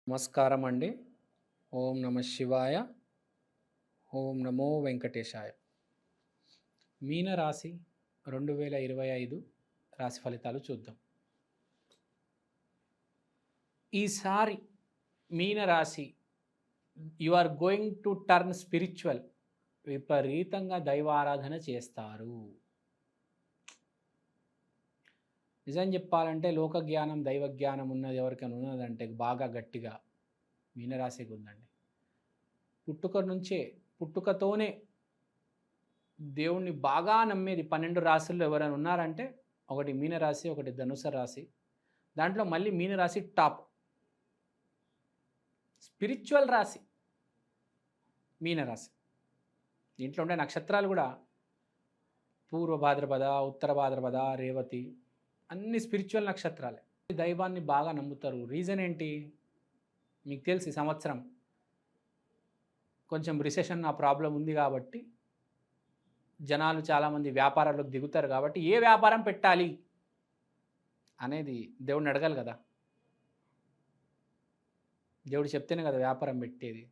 నమస్కారం అండి. ఓం నమ శివాయ. ఓం నమో వెంకటేశాయ. మీనరాశి 2025 రాశి ఫలితాలు చూద్దాం. ఈసారి మీనరాశి you are going to turn spiritual. విపరీతంగా దైవారాధన చేస్తారు. నిజం చెప్పాలంటే లోక జ్ఞానం దైవ జ్ఞానం ఉన్నది ఎవరికైనా ఉన్నదంటే బాగా గట్టిగా మీనరాశికి ఉందండి. పుట్టుకతోనే దేవుణ్ణి బాగా నమ్మేది 12 రాశుల్లో ఎవరైనా ఉన్నారంటే ఒకటి మీనరాశి, ఒకటి ధనుసు రాశి. దాంట్లో మళ్ళీ మీనరాశి టాప్. స్పిరిచువల్ రాశి మీనరాశి. దీంట్లో ఉండే నక్షత్రాలు కూడా పూర్వ భాద్రపద, ఉత్తర భాద్రపద, రేవతి అన్ని స్పిరిచువల్ నక్షత్రాలే. దైవాన్ని బాగా నమ్ముతారు. రీజన్ ఏంటి మీకు తెలిసి, ఈ సంవత్సరం కొంచెం రిసెషన్ ఆ ప్రాబ్లం ఉంది కాబట్టి జనాలు చాలామంది వ్యాపారాల్లోకి దిగుతారు కాబట్టి ఏ వ్యాపారం పెట్టాలి అనేది దేవుడిని అడగాలి కదా. దేవుడు చెప్తేనే కదా వ్యాపారం పెట్టేది.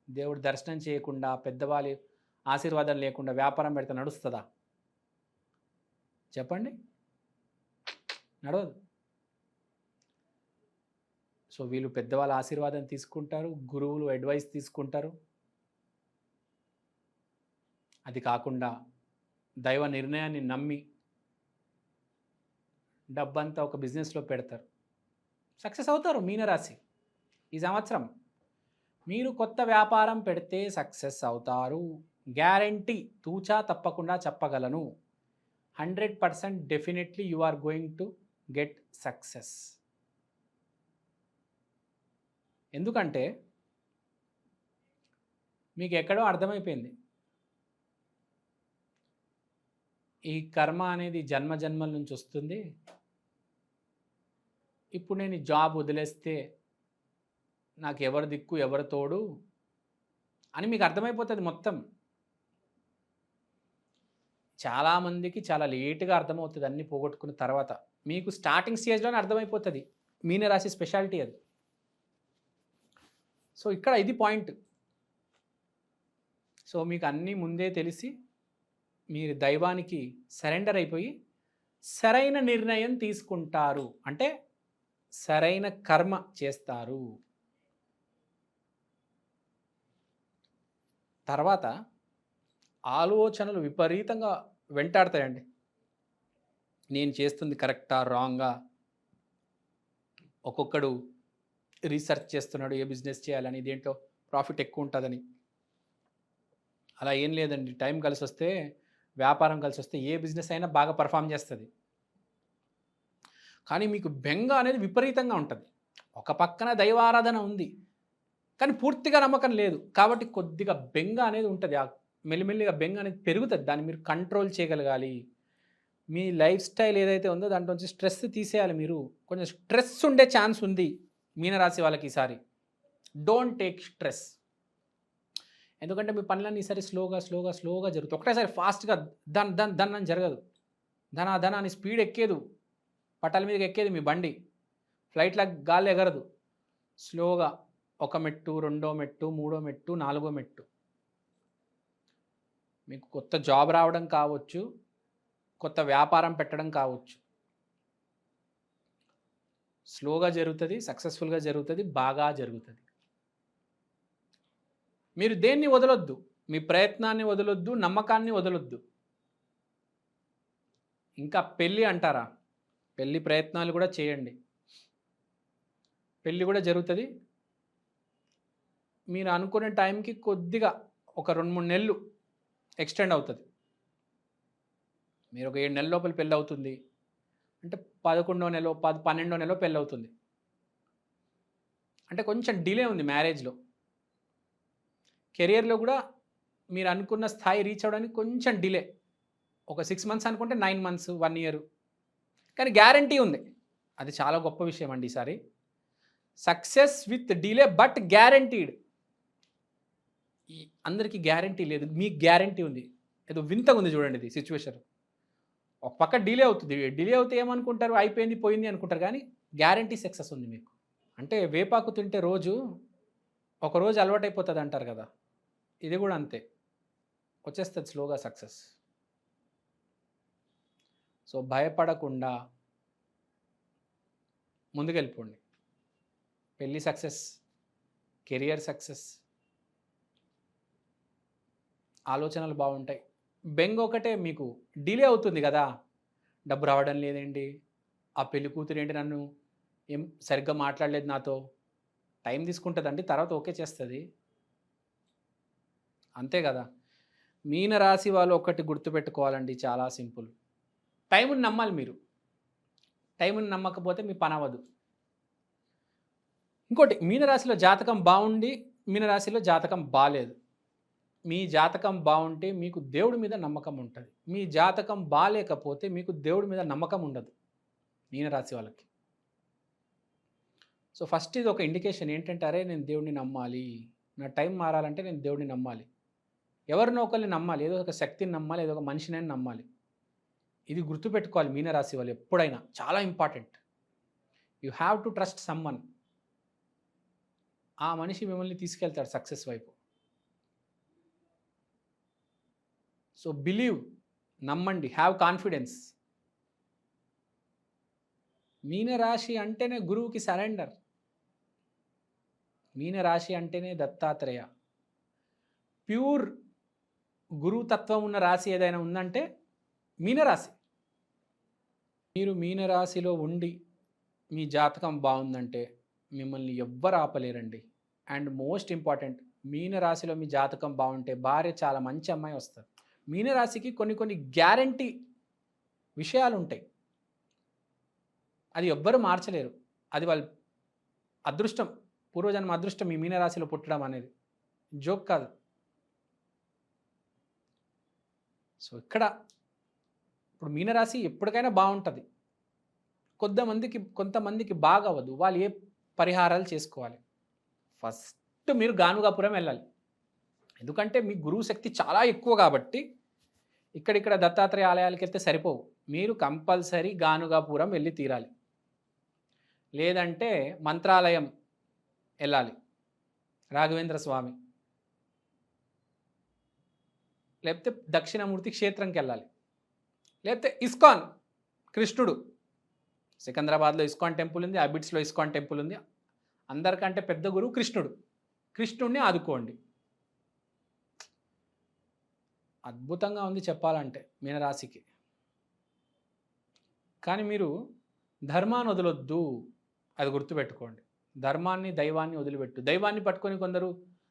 దేవుడు దర్శనం చేయకుండా, పెద్దవాళ్ళ ఆశీర్వాదం లేకుండా వ్యాపారం పెడితే నడుస్తుందా చెప్పండి? నడవదు. సో వీళ్ళు పెద్దవాళ్ళ ఆశీర్వాదం తీసుకుంటారు, గురువులు అడ్వైస్ తీసుకుంటారు. అది కాకుండా దైవ నిర్ణయాన్ని నమ్మి డబ్బంతా ఒక బిజినెస్లో పెడతారు, సక్సెస్ అవుతారు. మీనరాశి ఈ సంవత్సరం మీరు కొత్త వ్యాపారం పెడితే సక్సెస్ అవుతారు. గ్యారంటీ, తూచా తప్పకుండా చెప్పగలను. 100% definitely you are going to get success. ఎందుకంటే మీకు ఎక్కడో అర్థమైపోయింది, ఈ కర్మ అనేది జన్మ జన్మల నుంచి వస్తుంది. ఇప్పుడు నేను జాబ్ వదిలేస్తే నాకు ఎవరు దిక్కు, ఎవరు తోడు అని మీకు అర్థమైపోతుంది మొత్తం. చాలామందికి చాలా లేటుగా అర్థమవుతుంది, అన్నీ పోగొట్టుకున్న తర్వాత. మీకు స్టార్టింగ్ స్టేజ్లోనే అర్థమైపోతుంది. మీనరాశి స్పెషాలిటీ అది. సో ఇక్కడ ఇది పాయింట్. సో మీకు అన్నీ ముందే తెలిసి మీరు దైవానికి సరెండర్ అయిపోయి సరైన నిర్ణయం తీసుకుంటారు, అంటే సరైన కర్మ చేస్తారు. తర్వాత ఆలోచనలు విపరీతంగా వెంటాడతాయండి. నేను చేస్తుంది కరెక్టా, రాంగా? ఒక్కొక్కడు రీసెర్చ్ చేస్తున్నాడు ఏ బిజినెస్ చేయాలని, దేంట్లో ప్రాఫిట్ ఎక్కువ ఉంటుందని. అలా ఏం లేదండి. టైం కలిసి వస్తే, వ్యాపారం కలిసి వస్తే ఏ బిజినెస్ అయినా బాగా పర్ఫామ్ చేస్తుంది. కానీ మీకు బెంగ అనేది విపరీతంగా ఉంటుంది. ఒక పక్కన దైవారాధన ఉంది కానీ పూర్తిగా నమ్మకం లేదు కాబట్టి కొద్దిగా బెంగ అనేది ఉంటుంది. మెల్లిమెల్లిగా బెంగ అనేది పెరుగుతుంది. దాన్ని మీరు కంట్రోల్ చేయగలగాలి. మీ లైఫ్ స్టైల్ ఏదైతే ఉందో దాంట్లోంచి స్ట్రెస్ తీసేయాలి. మీరు కొంచెం స్ట్రెస్ ఉండే ఛాన్స్ ఉంది మీనరాశి వాళ్ళకి ఈసారి. Don't take stress. ఎందుకంటే మీ పనులన్నీ ఈసారి స్లోగా జరుగుతాయి. ఒకటేసారి ఫాస్ట్గా దన్ అని జరగదు. ధన అని స్పీడ్ ఎక్కేదు, పట్టాల మీదకి ఎక్కేది మీ బండి. ఫ్లైట్లా గాలి ఎగరదు. స్లోగా ఒక మెట్టు, రెండో మెట్టు, మూడో మెట్టు, నాలుగో మెట్టు. మీకు కొత్త జాబ్ రావడం కావచ్చు, కొత్త వ్యాపారం పెట్టడం కావచ్చు. స్లోగా జరుగుతుంది, సక్సెస్ఫుల్గా జరుగుతుంది, బాగా జరుగుతుంది. మీరు దేన్ని వదలొద్దు, మీ ప్రయత్నాన్ని వదలొద్దు, నమ్మకాన్ని వదలొద్దు. ఇంకా పెళ్ళి అంటారా? పెళ్ళి ప్రయత్నాలు కూడా చేయండి, పెళ్ళి కూడా జరుగుతుంది. మీరు అనుకునే టైంకి కొద్దిగా ఒక 2-3 నెలలు ఎక్స్టెండ్ అవుతుంది. మీరు ఒక 7 నెలల లోపల పెళ్ళి అవుతుంది అంటే 11వ నెల, 12వ నెలలో పెళ్ళి అవుతుంది అంటే కొంచెం డిలే ఉంది మ్యారేజ్లో. కెరియర్లో కూడా మీరు అనుకున్న స్థాయి రీచ్ అవ్వడానికి కొంచెం డిలే. ఒక 6 మంత్స్ అనుకుంటే 9 మంత్స్, 1 ఇయర్. కానీ గ్యారంటీ ఉంది. అది చాలా గొప్ప విషయం అండి ఈసారి. Success with delay but guaranteed. అందరికీ గ్యారంటీ లేదు, మీకు గ్యారంటీ ఉంది. ఏదో వింతగా ఉంది చూడండి ఇది సిచ్యువేషన్. ఒక పక్క డిలే అవుతుంది. డిలే అవుతే ఏమనుకుంటారు, అయిపోయింది పోయింది అనుకుంటారు, కానీ గ్యారంటీ సక్సెస్ ఉంది మీకు. అంటే వేపాకు తింటే ఒకరోజు అలవాటైపోతుంది అంటారు కదా, ఇది కూడా అంతే, వచ్చేస్తుంది స్లోగా సక్సెస్. సో భయపడకుండా ముందుకెళ్ళిపోండి. పెళ్ళి సక్సెస్, కెరియర్ సక్సెస్, ఆలోచనలు బాగుంటాయి. బెంగ ఒకటే మీకు డిలే అవుతుంది కదా, డబ్బు రావడం లేదేంటి, ఆ పెళ్లి కూతురు ఏంటి నన్ను ఏం సరిగ్గా మాట్లాడలేదు నాతో, టైం తీసుకుంటుందండి, తర్వాత ఓకే చేస్తుంది, అంతే కదా. మీనరాశి వాళ్ళు ఒకటి గుర్తుపెట్టుకోవాలండి, చాలా సింపుల్. టైంని నమ్మాలి మీరు. టైంని నమ్మకపోతే మీ పని అవ్వదు. ఇంకోటి, మీనరాశిలో జాతకం బాగుండి మీనరాశిలో జాతకం బాలేదు. మీ జాతకం బాగుంటే మీకు దేవుడి మీద నమ్మకం ఉంటుంది. మీ జాతకం బాలేకపోతే మీకు దేవుడి మీద నమ్మకం ఉండదు మీనరాశి వాళ్ళకి. సో ఫస్ట్ ఇది ఒక ఇండికేషన్ ఏంటంటే, అరే నేను దేవుడిని నమ్మాలి, నా టైం మారాలంటే నేను దేవుడిని నమ్మాలి, ఎవరినో ఒకరిని నమ్మాలి, ఏదో ఒక శక్తిని నమ్మాలి, ఏదో ఒక మనిషిని నమ్మాలి. ఇది గుర్తుపెట్టుకోవాలి మీనరాశి వాళ్ళు ఎప్పుడైనా, చాలా important. You have to trust someone. ఆ మనిషి మిమ్మల్ని తీసుకెళ్తాడు సక్సెస్ వైపు. సో బిలీవ్, నమ్మండి, హ్యావ్ కాన్ఫిడెన్స్. మీనరాశి అంటేనే గురువుకి సరెండర్. మీనరాశి అంటేనే దత్తాత్రేయ. ప్యూర్ గురుతత్వం ఉన్న రాశి ఏదైనా ఉందంటే మీనరాశి. మీరు మీనరాశిలో ఉండి మీ జాతకం బాగుందంటే మిమ్మల్ని ఎవ్వరు ఆపలేరండి. అండ్ మోస్ట్ ఇంపార్టెంట్, మీనరాశిలో మీ జాతకం బాగుంటే భార్య చాలా మంచి అమ్మాయి వస్తారు. మీనరాశికి కొన్ని గ్యారంటీ విషయాలు ఉంటాయి, అది ఎవ్వరు మార్చలేరు. అది వాళ్ళ అదృష్టం, పూర్వజన్మ అదృష్టం మీ మీనరాశిలో పుట్టడం అనేది, జోక్ కాదు. సో ఇక్కడ ఇప్పుడు మీనరాశి ఎప్పటికైనా బాగుంటుంది, కొంతమందికి బాగా అవ్వదు. వాళ్ళు ఏ పరిహారాలు చేసుకోవాలి? ఫస్ట్ మీరు గానుగాపురం వెళ్ళాలి, ఎందుకంటే మీ గురువు శక్తి చాలా ఎక్కువ కాబట్టి. ఇక్కడిక్కడ దత్తాత్రేయ ఆలయాలకు వెళ్తే సరిపోవు, మీరు కంపల్సరీ గానుగాపురం వెళ్ళి తీరాలి. లేదంటే మంత్రాలయం వెళ్ళాలి, రాఘవేంద్ర స్వామి, లేకపోతే దక్షిణమూర్తి క్షేత్రంకి వెళ్ళాలి, లేకపోతే ఇస్కాన్, కృష్ణుడు, సికింద్రాబాద్లో ఇస్కాన్ టెంపుల్ ఉంది, అబిడ్స్లో ఇస్కాన్ టెంపుల్ ఉంది. అందరికంటే పెద్ద గురువు కృష్ణుడు, కృష్ణుడిని ఆదుకోండి. అద్భుతంగా ఉంది చెప్పాలంటే మీనరాశికి. కానీ మీరు ధర్మాన్ని వదలొద్దు, అది గుర్తుపెట్టుకోండి. ధర్మాన్ని దైవాన్ని వదిలిపెట్టు. దైవాన్ని పట్టుకొని కొందరు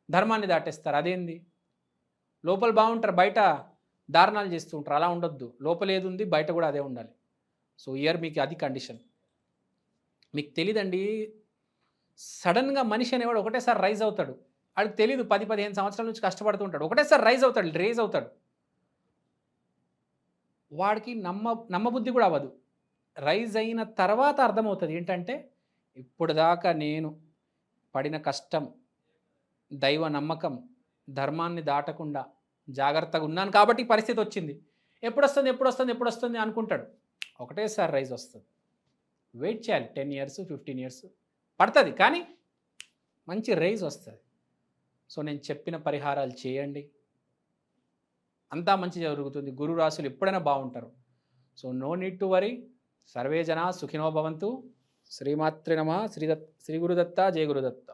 ధర్మాన్ని దాటేస్తారు. అదేంది? లోపల బాగుంటారు, బయట దారుణాలు చేస్తూ ఉంటారు. అలా ఉండొద్దు. లోపల ఏది ఉంది బయట కూడా అదే ఉండాలి. సో ఇయర్ మీకు అది కండిషన్. మీకు తెలీదండి, సడన్గా మనిషి అనేవాడు ఒకటేసారి రైజ్ అవుతాడు. వాడికి తెలీదు, 10-15 సంవత్సరాల నుంచి కష్టపడుతూ ఉంటాడు, ఒకటేసారి రైజ్ అవుతాడు. వాడికి నమ్మబుద్ధి కూడా అవ్వదు. రైజ్ అయిన తర్వాత అర్థమవుతుంది ఏంటంటే, ఇప్పుడు దాకా నేను పడిన కష్టం, దైవ నమ్మకం, ధర్మాన్ని దాటకుండా జాగ్రత్తగా ఉన్నాను కాబట్టి పరిస్థితి వచ్చింది. ఎప్పుడు వస్తుంది అనుకుంటాడు, ఒకటేసారి రైజ్ వస్తుంది. వెయిట్ చేయాలి, 10 years 15 years పడుతుంది, కానీ మంచి రైజ్ వస్తుంది. సో నేను చెప్పిన పరిహారాలు చేయండి, అంతా మంచి జరుగుతుంది. గురు రాశులు ఎప్పుడైనా బాగుంటారు. So no need to worry. సర్వే జనా సుఖినో భవంతు. శ్రీమాత్రే నమః. శ్రీ గురుదత్త, జయ గురుదత్త.